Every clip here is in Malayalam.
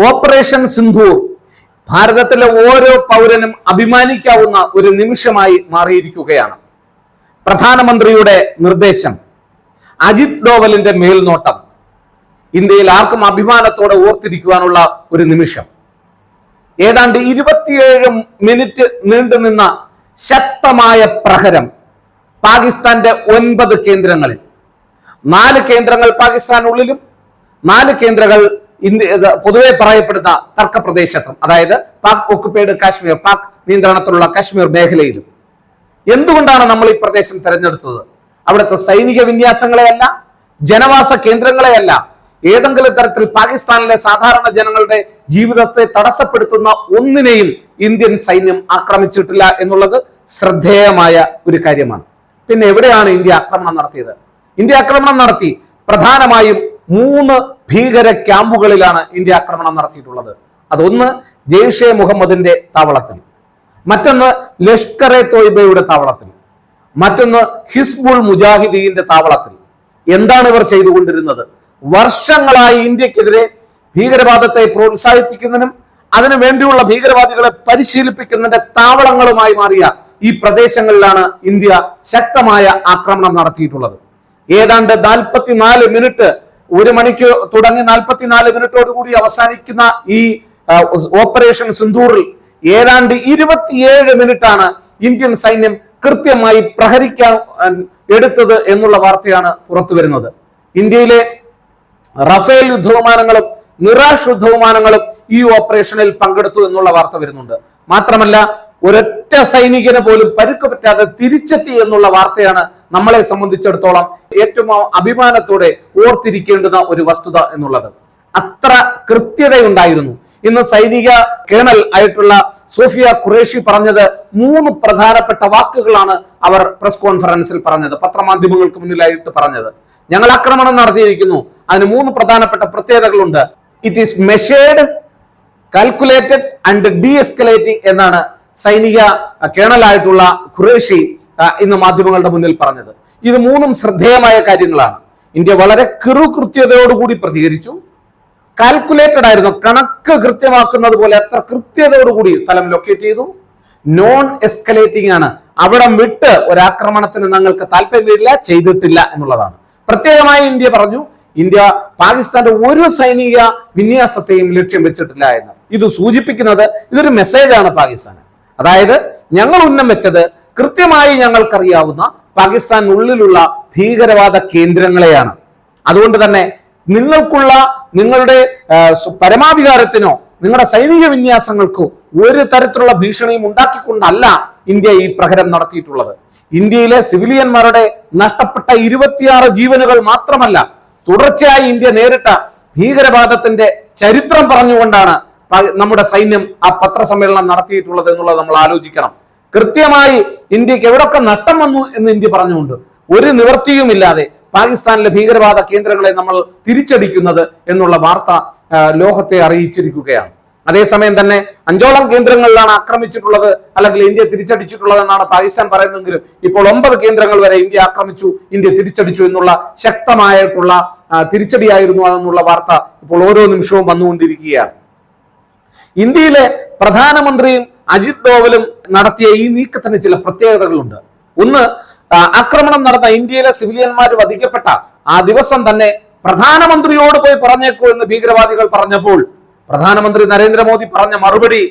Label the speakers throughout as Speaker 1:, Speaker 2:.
Speaker 1: ഓപ്പറേഷൻ സിന്ദൂർ ഭാരതത്തിലെ ഓരോ പൗരനും അഭിമാനിക്കാവുന്ന ഒരു നിമിഷമായി മാറിയിരിക്കുകയാണ്. പ്രധാനമന്ത്രിയുടെ നിർദ്ദേശം, അജിത് ഡോവലിന്റെ മേൽനോട്ടം ഇന്ത്യയിൽ ആർക്കും അഭിമാനത്തോടെ ഓർത്തിരിക്കുവാനുള്ള ഒരു നിമിഷം. ഏതാണ്ട് 27 മിനിറ്റ് നീണ്ടുനിന്ന ശക്തമായ പ്രഹരം പാകിസ്ഥാന്റെ 9 കേന്ദ്രങ്ങളിൽ, 4 കേന്ദ്രങ്ങൾ പാകിസ്ഥാനുള്ളിലും 4 കേന്ദ്രങ്ങൾ പൊതുവെ പറയപ്പെടുന്ന തർക്ക പ്രദേശത്തും, അതായത് പാക് ഒക്കുപൈഡ് കാശ്മീർ, പാക് നിയന്ത്രണത്തിലുള്ള കാശ്മീർ മേഖലയിലും. എന്തുകൊണ്ടാണ് നമ്മൾ ഈ പ്രദേശം തെരഞ്ഞെടുത്തത്? അവിടുത്തെ സൈനിക വിന്യാസങ്ങളെയല്ല, ജനവാസ കേന്ദ്രങ്ങളെയല്ല, ഏതെങ്കിലും തരത്തിൽ പാകിസ്ഥാനിലെ സാധാരണ ജനങ്ങളുടെ ജീവിതത്തെ തടസ്സപ്പെടുത്തുന്ന ഒന്നിനെയും ഇന്ത്യൻ സൈന്യം ആക്രമിച്ചിട്ടില്ല എന്നുള്ളത് ശ്രദ്ധേയമായ ഒരു കാര്യമാണ്. പിന്നെ എവിടെയാണ് ഇന്ത്യ ആക്രമണം നടത്തിയത്? ഇന്ത്യ ആക്രമണം നടത്തി പ്രധാനമായും 3 ഭീകര ക്യാമ്പുകളിലാണ് ഇന്ത്യ ആക്രമണം നടത്തിയിട്ടുള്ളത്. അതൊന്ന് ജെയ്ഷെ മുഹമ്മദിന്റെ താവളത്തിൽ, മറ്റൊന്ന് ലഷ്കർ എ തോയ്ബയുടെ താവളത്തിൽ, മറ്റൊന്ന് ഹിസ്ബുൾ മുജാഹിദീന്റെ താവളത്തിൽ. എന്താണ് ഇവർ ചെയ്തുകൊണ്ടിരുന്നത്? വർഷങ്ങളായി ഇന്ത്യക്കെതിരെ ഭീകരവാദത്തെ പ്രോത്സാഹിപ്പിക്കുന്നതിനും അതിനു വേണ്ടിയുള്ള ഭീകരവാദികളെ പരിശീലിപ്പിക്കുന്നതിന്റെ താവളങ്ങളുമായി മാറിയ ഈ പ്രദേശങ്ങളിലാണ് ഇന്ത്യ ശക്തമായ ആക്രമണം നടത്തിയിട്ടുള്ളത്. ഏതാണ്ട് 44 മിനിറ്റ്, 1 മണിക്ക് തുടങ്ങി 44 മിനിറ്റോടുകൂടി അവസാനിക്കുന്ന ഈ ഓപ്പറേഷൻ സിന്ദൂറിൽ ഏതാണ്ട് 27 മിനിറ്റാണ് ഇന്ത്യൻ സൈന്യം കൃത്യമായി പ്രഹരിക്കാൻ എടുത്തത് എന്നുള്ള വാർത്തയാണ് പുറത്തു വരുന്നത്. ഇന്ത്യയിലെ റഫേൽ യുദ്ധവിമാനങ്ങളും മിറാഷ് യുദ്ധവിമാനങ്ങളും ഈ ഓപ്പറേഷനിൽ പങ്കെടുത്തു എന്നുള്ള വാർത്ത വരുന്നുണ്ട്. മാത്രമല്ല, ഒരൊറ്റ സൈനികന് പോലും പരുക്ക് പറ്റാതെ തിരിച്ചെത്തി എന്നുള്ള വാർത്തയാണ് നമ്മളെ സംബന്ധിച്ചിടത്തോളം ഏറ്റവും അഭിമാനത്തോടെ ഓർത്തിരിക്കേണ്ടുന്ന ഒരു വസ്തുത എന്നുള്ളത്. അത്ര കൃത്യതയുണ്ടായിരുന്നു. ഇന്ന് സൈനിക കേണൽ ആയിട്ടുള്ള സോഫിയ ഖുറേഷി പറഞ്ഞത് 3 പ്രധാനപ്പെട്ട വാക്കുകളാണ് അവർ പ്രസ് കോൺഫറൻസിൽ പറഞ്ഞത്, പത്രമാധ്യമങ്ങൾക്ക് മുന്നിലായിട്ട് പറഞ്ഞത്. ഞങ്ങൾ ആക്രമണം നടത്തിയിരിക്കുന്നു, അതിന് 3 പ്രധാനപ്പെട്ട പ്രത്യേകതകളുണ്ട്. It is measured, calculated and D escalating എന്നാണ് സൈനിക കേണലായിട്ടുള്ള ഖുറേഷി ഇന്ന് മാധ്യമങ്ങളുടെ മുന്നിൽ പറഞ്ഞത്. ഇത് 3 ശ്രദ്ധേയമായ കാര്യങ്ങളാണ്. ഇന്ത്യ വളരെ കൃത്യതയോടുകൂടി പ്രതികരിച്ചു. കാൽക്കുലേറ്റഡ് ആയിരുന്നു, കണക്ക് കൃത്യമാക്കുന്നത് പോലെ അത്ര കൃത്യതയോടുകൂടി സ്ഥലം ലൊക്കേറ്റ് ചെയ്തു. നോൺ എസ്കലേറ്റിംഗ് ആണ്, അവിടെ വിട്ട് ഒരാക്രമണത്തിന് ഞങ്ങൾക്ക് താല്പര്യമില്ല, ചെയ്തിട്ടില്ല എന്നുള്ളതാണ്. പ്രത്യേകമായി ഇന്ത്യ പറഞ്ഞു, ഇന്ത്യ പാകിസ്ഥാന്റെ ഒരു സൈനിക വിന്യാസത്തെയും ലക്ഷ്യം വെച്ചിട്ടില്ല എന്ന്. ഇത് സൂചിപ്പിക്കുന്നത് ഇതൊരു മെസ്സേജാണ് പാകിസ്ഥാന്. അതായത് ഞങ്ങൾ ഉന്നം വെച്ചത് കൃത്യമായി ഞങ്ങൾക്കറിയാവുന്ന പാകിസ്ഥാനുള്ളിലുള്ള ഭീകരവാദ കേന്ദ്രങ്ങളെയാണ്. അതുകൊണ്ട് തന്നെ നിങ്ങൾക്കുള്ള നിങ്ങളുടെ പരമാധികാരത്തിനോ നിങ്ങളുടെ സൈനിക വിന്യാസങ്ങൾക്കോ ഒരു തരത്തിലുള്ള ഭീഷണിയും ഉണ്ടാക്കിക്കൊണ്ടല്ല ഇന്ത്യ ഈ പ്രഹരം നടത്തിയിട്ടുള്ളത്. ഇന്ത്യയിലെ സിവിലിയന്മാരുടെ നഷ്ടപ്പെട്ട 26 ജീവനുകൾ മാത്രമല്ല, തുടർച്ചയായി ഇന്ത്യ നേരിട്ട ഭീകരവാദത്തിന്റെ ചരിത്രം പറഞ്ഞുകൊണ്ടാണ് നമ്മുടെ സൈന്യം ആ പത്രസമ്മേളനം നടത്തിയിട്ടുള്ളത് എന്നുള്ളത് നമ്മൾ ആലോചിക്കണം. കൃത്യമായി ഇന്ത്യക്ക് എവിടൊക്കെ നഷ്ടം വന്നു എന്ന് ഇന്ത്യ പറഞ്ഞുകൊണ്ട് ഒരു നിവൃത്തിയുമില്ലാതെ പാകിസ്ഥാനിലെ ഭീകരവാദ കേന്ദ്രങ്ങളെ നമ്മൾ തിരിച്ചടിക്കുന്നത് എന്നുള്ള വാർത്ത ലോകത്തെ അറിയിച്ചിരിക്കുകയാണ്. അതേസമയം തന്നെ 5ഓളം കേന്ദ്രങ്ങളിലാണ് ആക്രമിച്ചിട്ടുള്ളത്, അല്ലെങ്കിൽ ഇന്ത്യ തിരിച്ചടിച്ചിട്ടുള്ളത് എന്നാണ് പാകിസ്ഥാൻ പറയുന്നതെങ്കിലും ഇപ്പോൾ 9 കേന്ദ്രങ്ങൾ വരെ ഇന്ത്യ ആക്രമിച്ചു, ഇന്ത്യ തിരിച്ചടിച്ചു എന്നുള്ള ശക്തമായിട്ടുള്ള തിരിച്ചടിയായിരുന്നു അതെന്നുള്ള വാർത്ത ഇപ്പോൾ ഓരോ നിമിഷവും വന്നുകൊണ്ടിരിക്കുകയാണ്. ഇന്ത്യയിലെ പ്രധാനമന്ത്രിയും അജിത് ഡോവലും നടത്തിയ ഈ നീക്കത്തിന് ചില പ്രത്യേകതകളുണ്ട്. ഒന്ന്, ആക്രമണം നടന്ന ഇന്ത്യയിലെ സിവിലിയന്മാർ വധിക്കപ്പെട്ട ആ ദിവസം തന്നെ പ്രധാനമന്ത്രിയോട് പോയി പറഞ്ഞേക്കൂ എന്ന് ഭീകരവാദികൾ പറഞ്ഞപ്പോൾ പ്രധാനമന്ത്രി നരേന്ദ്രമോദി പറഞ്ഞ മറുപടി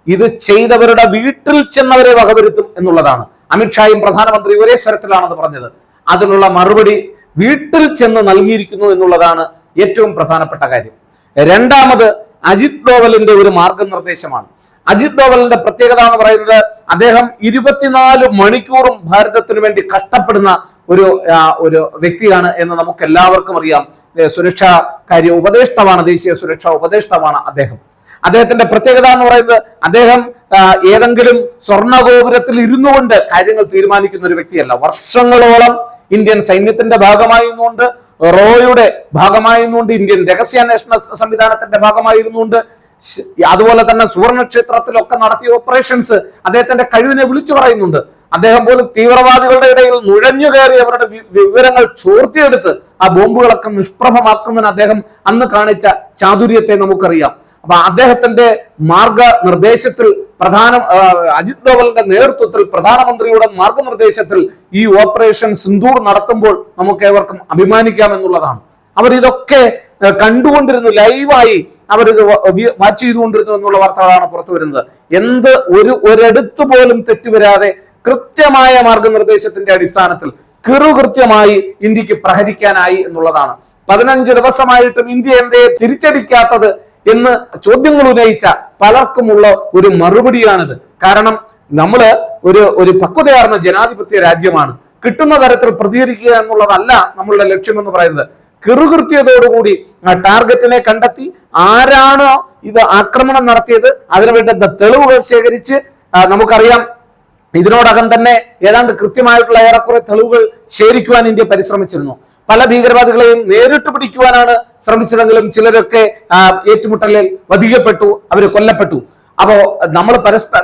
Speaker 1: ഇത് ചെയ്തവരുടെ വീട്ടിൽ ചെന്നവരെ വകവരുത്തും എന്നുള്ളതാണ്. അമിത്ഷായും പ്രധാനമന്ത്രി ഒരേ സ്വരത്തിലാണത് പറഞ്ഞത്. അതിനുള്ള മറുപടി വീട്ടിൽ ചെന്ന് നൽകിയിരിക്കുന്നു എന്നുള്ളതാണ് ഏറ്റവും പ്രധാനപ്പെട്ട കാര്യം. രണ്ടാമത്, അജിത് ഡോവലിന്റെ ഒരു മാർഗനിർദ്ദേശമാണ്. അജിത് ഡോവലിന്റെ പ്രത്യേകത എന്ന് പറയുന്നത് അദ്ദേഹം 24 മണിക്കൂറും ഭാരതത്തിന് വേണ്ടി കഷ്ടപ്പെടുന്ന ഒരു വ്യക്തിയാണ് എന്ന് നമുക്ക് എല്ലാവർക്കും അറിയാം. സുരക്ഷാ കാര്യ ഉപദേഷ്ടാവാണ്, ദേശീയ സുരക്ഷാ ഉപദേഷ്ടാവാണ് അദ്ദേഹം. അദ്ദേഹത്തിന്റെ പ്രത്യേകത എന്ന് പറയുന്നത് അദ്ദേഹം ഏതെങ്കിലും സ്വർണ്ണഗോപുരത്തിൽ ഇരുന്നു കൊണ്ട് കാര്യങ്ങൾ തീരുമാനിക്കുന്ന ഒരു വ്യക്തിയല്ല. വർഷങ്ങളോളം ഇന്ത്യൻ സൈന്യത്തിന്റെ ഭാഗമായിരുന്നുകൊണ്ട്, റോയുടെ ഭാഗമായിരുന്നുകൊണ്ട്, ഇന്ത്യൻ രഹസ്യാന്വേഷണ സംവിധാനത്തിന്റെ ഭാഗമായിരുന്നുകൊണ്ട്, അതുപോലെ തന്നെ സുവർണക്ഷേത്രത്തിലൊക്കെ നടത്തിയ ഓപ്പറേഷൻസ് അദ്ദേഹത്തിന്റെ കഴിവിനെ വിളിച്ചു പറയുന്നുണ്ട്. അദ്ദേഹം പോലും തീവ്രവാദികളുടെ ഇടയിൽ നുഴഞ്ഞു കയറി അവരുടെ വിവരങ്ങൾ ചോർത്തിയെടുത്ത് ആ ബോംബുകളൊക്കെ നിഷ്പ്രഭമാക്കുന്നതിന് അദ്ദേഹം അന്ന് കാണിച്ച ചാതുര്യത്തെ നമുക്കറിയാം. അപ്പൊ അദ്ദേഹത്തിന്റെ മാർഗനിർദ്ദേശത്തിൽ അജിത് ഡോവലിന്റെ നേതൃത്വത്തിൽ പ്രധാനമന്ത്രിയുടെ മാർഗനിർദ്ദേശത്തിൽ ഈ ഓപ്പറേഷൻ സിന്ദൂർ നടത്തുമ്പോൾ നമുക്ക് ഏവർക്കും അഭിമാനിക്കാം എന്നുള്ളതാണ്. അവർ ഇതൊക്കെ കണ്ടുകൊണ്ടിരുന്നു, ലൈവായി അവരിത് വാച്ച് ചെയ്തുകൊണ്ടിരുന്നു എന്നുള്ള വാർത്തകളാണ് പുറത്തു വരുന്നത്. ഒരിടത്ത് പോലും തെറ്റുവരാതെ കൃത്യമായ മാർഗനിർദ്ദേശത്തിന്റെ അടിസ്ഥാനത്തിൽ കൃത്യമായി ഇന്ത്യക്ക് പ്രഹരിക്കാനായി എന്നുള്ളതാണ്. 15 ദിവസമായിട്ടും ഇന്ത്യ എന്തേ തിരിച്ചടിക്കാത്തത് എന്ന് ചോദ്യങ്ങൾ ഉന്നയിച്ച പലർക്കുമുള്ള ഒരു മറുപടിയാണിത്. കാരണം നമ്മള് ഒരു പക്വതയാർന്ന ജനാധിപത്യ രാജ്യമാണ്. കിട്ടുന്ന തരത്തിൽ പ്രതികരിക്കുക എന്നുള്ളതല്ല നമ്മളുടെ ലക്ഷ്യമെന്ന് പറയുന്നത്. കൃത്യതയോടുകൂടി ടാർഗറ്റിനെ കണ്ടെത്തി ആരാണോ ഇത് ആക്രമണം നടത്തിയത് അതിനു വേണ്ട തെളിവുകൾ ശേഖരിച്ച്, നമുക്കറിയാം ഇതിനോടകം തന്നെ ഏതാണ്ട് കൃത്യമായിട്ടുള്ള ഏറെക്കുറെ തെളിവുകൾ ശേഖരിക്കുവാൻ ഇന്ത്യ പരിശ്രമിച്ചിരുന്നു. പല ഭീകരവാദികളെയും നേരിട്ട് പിടിക്കുവാനാണ് ശ്രമിച്ചതെങ്കിലും ചിലരൊക്കെ ഏറ്റുമുട്ടലിൽ വധിക്കപ്പെട്ടു, അവർ കൊല്ലപ്പെട്ടു. അപ്പോ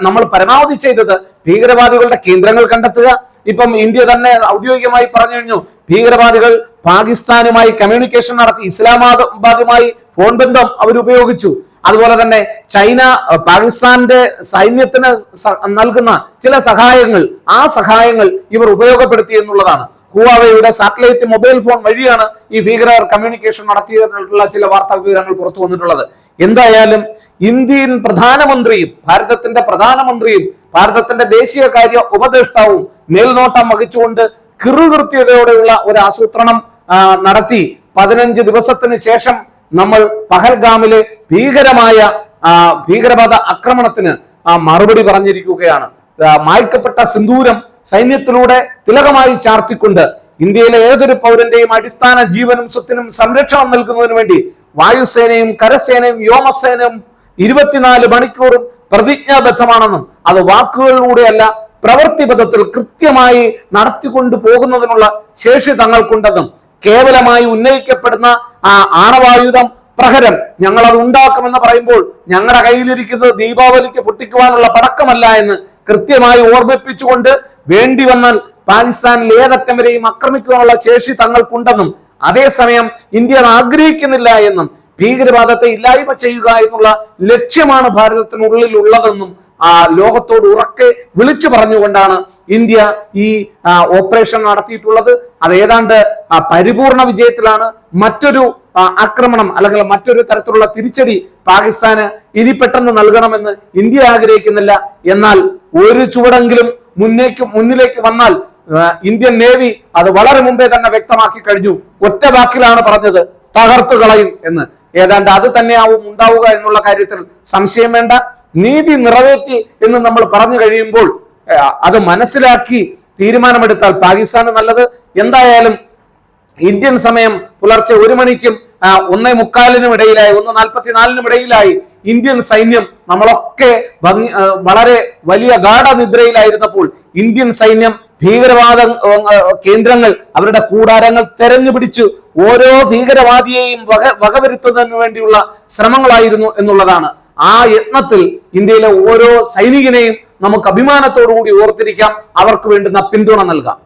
Speaker 1: നമ്മൾ പരമാവധി ചെയ്തത് ഭീകരവാദികളുടെ കേന്ദ്രങ്ങൾ കണ്ടെത്തുക. ഇപ്പം ഇന്ത്യ തന്നെ ഔദ്യോഗികമായി പറഞ്ഞു കഴിഞ്ഞു, ഭീകരവാദികൾ പാകിസ്ഥാനുമായി കമ്മ്യൂണിക്കേഷൻ നടത്തി, ഇസ്ലാമാബാദുമായി ഫോൺ ബന്ധം അവരുപയോഗിച്ചു. അതുപോലെ തന്നെ ചൈന പാകിസ്ഥാന്റെ സൈന്യത്തിന് നൽകുന്ന ചില സഹായങ്ങൾ, ആ സഹായങ്ങൾ ഇവർ ഉപയോഗപ്പെടുത്തി എന്നുള്ളതാണ്. ഹുവാവയുടെ സാറ്റലൈറ്റ് മൊബൈൽ ഫോൺ വഴിയാണ് ഈ ഭീകരർ കമ്മ്യൂണിക്കേഷൻ നടത്തിയിട്ടുള്ള ചില വാർത്താ വിവരങ്ങൾ പുറത്തു വന്നിട്ടുള്ളത്. എന്തായാലും ഇന്ത്യൻ പ്രധാനമന്ത്രിയും ഭാരതത്തിന്റെ ദേശീയ കാര്യ ഉപദേഷ്ടാവും മേൽനോട്ടം വഹിച്ചുകൊണ്ട് കൃത്യതയോടെയുള്ള ഒരു ആസൂത്രണം നടത്തി 15 ദിവസത്തിന് ശേഷം നമ്മൾ പഹൽഗാമിലെ ഭീകരവാദ ആക്രമണത്തിന് മറുപടി പറഞ്ഞിരിക്കുകയാണ്. മായ്ക്കപ്പെട്ട സിന്ദൂരം സൈന്യത്തിലൂടെ തിലകമായി ചാർത്തിക്കൊണ്ട് ഇന്ത്യയിലെ ഏതൊരു പൗരന്റെയും അടിസ്ഥാന ജീവനും സ്വത്തിനും സംരക്ഷണം നൽകുന്നതിന് വേണ്ടി വായുസേനയും കരസേനയും വ്യോമസേനയും 24 മണിക്കൂറും പ്രതിജ്ഞാബദ്ധമാണെന്നും അത് വാക്കുകളിലൂടെയല്ല പ്രവൃത്തിപഥത്തിൽ കൃത്യമായി നടത്തിക്കൊണ്ടു പോകുന്നതിനുള്ള ശേഷി തങ്ങൾക്കുണ്ടെന്നും കേവലമായി ഉന്നയിക്കപ്പെടുന്ന ആ ആണവായുധം പ്രഹരം ഞങ്ങൾ അത് ഉണ്ടാക്കുമെന്ന് പറയുമ്പോൾ ഞങ്ങളുടെ കയ്യിലിരിക്കുന്നത് ദീപാവലിക്ക് പൊട്ടിക്കുവാനുള്ള പടക്കമല്ല എന്ന് കൃത്യമായി ഓർമ്മിപ്പിച്ചുകൊണ്ട് വേണ്ടി വന്നാൽ പാകിസ്ഥാനിൽ ഏതറ്റം വരെയും ആക്രമിക്കുവാനുള്ള ശേഷി തങ്ങൾക്കുണ്ടെന്നും അതേസമയം ഇന്ത്യ ആഗ്രഹിക്കുന്നില്ല എന്നും ഭീകരവാദത്തെ ഇല്ലായ്മ ചെയ്യുക എന്നുള്ള ലക്ഷ്യമാണ് ഭാരതത്തിനുള്ളിൽ ഉള്ളതെന്നും ലോകത്തോട് ഉറക്കെ വിളിച്ചു പറഞ്ഞുകൊണ്ടാണ് ഇന്ത്യ ഈ ഓപ്പറേഷൻ നടത്തിയിട്ടുള്ളത്. അത് ഏതാണ്ട് പരിപൂർണ വിജയത്തിലാണ്. മറ്റൊരു ആക്രമണം അല്ലെങ്കിൽ മറ്റൊരു തരത്തിലുള്ള തിരിച്ചടി പാകിസ്ഥാന് ഇനി പെട്ടെന്ന് നൽകണമെന്ന് ഇന്ത്യ ആഗ്രഹിക്കുന്നില്ല. എന്നാൽ ഒരു ചുവടെങ്കിലും മുന്നിലേക്ക് വന്നാൽ ഇന്ത്യൻ നേവി അത് വളരെ മുമ്പേ തന്നെ വ്യക്തമാക്കി കഴിഞ്ഞു. ഒറ്റ വാക്കിലാണ് പറഞ്ഞത്, തകർത്തു കളയും എന്ന്. ഏതാണ്ട് അത് തന്നെയാവും ഉണ്ടാവുക എന്നുള്ള കാര്യത്തിൽ സംശയം വേണ്ട. നീതി നിറവേറ്റി എന്ന് നമ്മൾ പറഞ്ഞു കഴിയുമ്പോൾ അത് മനസ്സിലാക്കി തീരുമാനമെടുത്താൽ പാകിസ്ഥാന് നല്ലത്. എന്തായാലും ഇന്ത്യൻ സമയം പുലർച്ചെ 1 മണിക്കും 1:45 ഇടയിലായി 1:44 ഇടയിലായി ഇന്ത്യൻ സൈന്യം, നമ്മളൊക്കെ വളരെ വലിയ ഗാഠനിദ്രയിലായിരുന്നപ്പോൾ ഇന്ത്യൻ സൈന്യം ഭീകരവാദ കേന്ദ്രങ്ങൾ, അവരുടെ കൂടാരങ്ങൾ തെരഞ്ഞുപിടിച്ചു ഓരോ ഭീകരവാദിയെയും വകവരുത്തുന്നതിന് വേണ്ടിയുള്ള ശ്രമങ്ങളായിരുന്നു എന്നുള്ളതാണ്. ആ യത്നത്തിൽ ഇന്ത്യയിലെ ഓരോ സൈനികനെയും നമുക്ക് അഭിമാനത്തോടു കൂടി ഓർത്തിരിക്കാം, അവർക്ക് വേണ്ടുന്ന പിന്തുണ നൽകാം.